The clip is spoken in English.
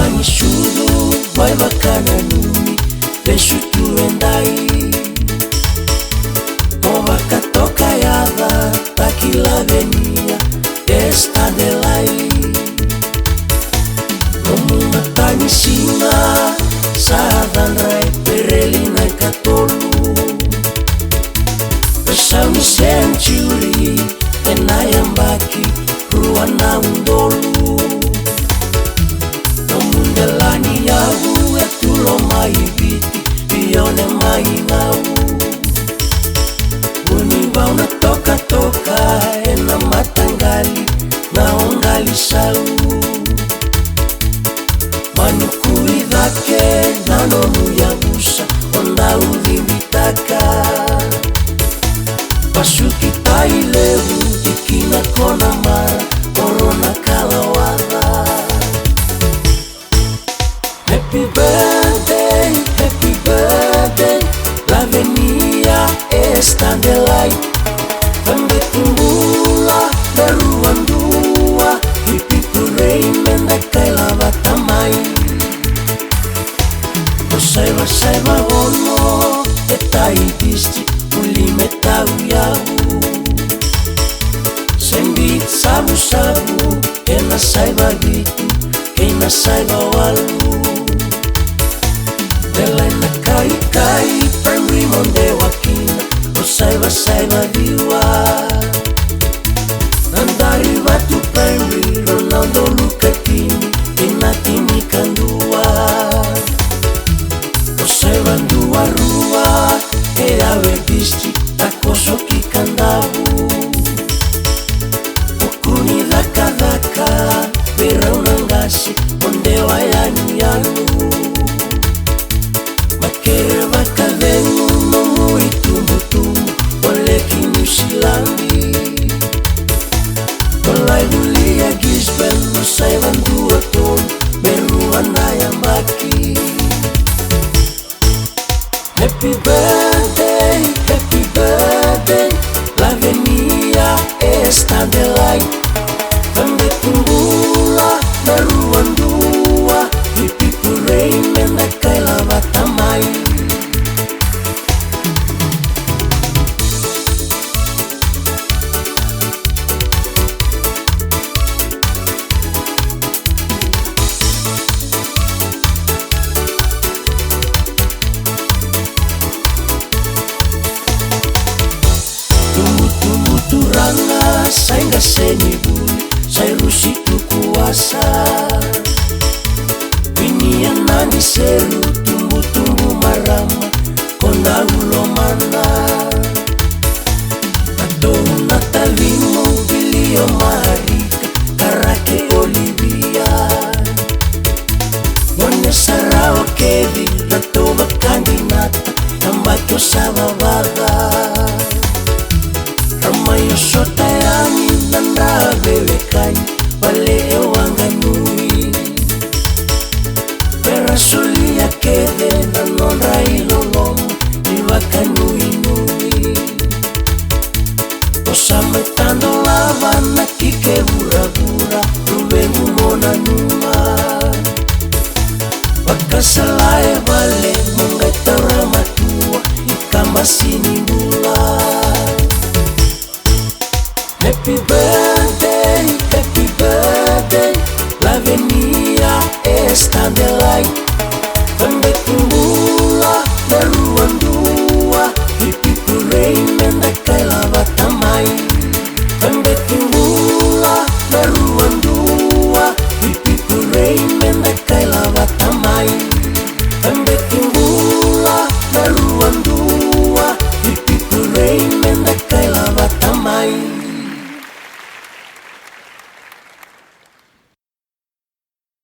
Panisciudo vai bacana numi deixo tu endai Nova catocaiada daquela venia esta delai Como uma tanicina Sadanrai perelina catolu Pesami century enayambaki ruana undolu Nomundelani yahu etulo maibiti Bione maingau Univa una toka toka ena matangali Na ongali sau Manukui dhake nanonu yagusa Onda udhimitaka Pasuki tailevu Tikina kona mara Korona kalawada Happy birthday La venia esta delai Vende timbula Beruan dua Hipi purei menda kaila batamai Saiba ono Etai disti Ulime tau yahu Sembit sabu-sabu Ena saiba gitu Kena saiba walu Delena kai-kai Primary monde wakina O saiba viwa Andari batu primary Ronaldo Lukatini Ena tini kandua Bandua rua e ave disti takoso ki kandabu Ukuni dhaka dhaka Vera unangasi Onde wayanu yanu Makere baka vengu Momu itumu-tumu Ole kinu silambi Olai dulia gisben Masai bandua ton Beru anayambaki Happy birthday, la venia esta delai Vende timbula, beruan dua Hipi purei menda kaila batamai Turanga sainga senibuli Sairusi tu kuasa Vinia nani seru Tumbu-tumbu marama Kona ulomana Ato natalimo Bilio marika Karake olivia Mone sarao kevi Natoba kandinata Yambakyo sababada Ramayo sota yangi nanda bebekani Wale ewanga nui Perasuli ya kede nanonra ilolomu Niwaka nui nui Osametando lava na kike ura-ura Rube mumona numa Wakasalae wale Mungaita ramatua Ikamba sini mula Happy birthday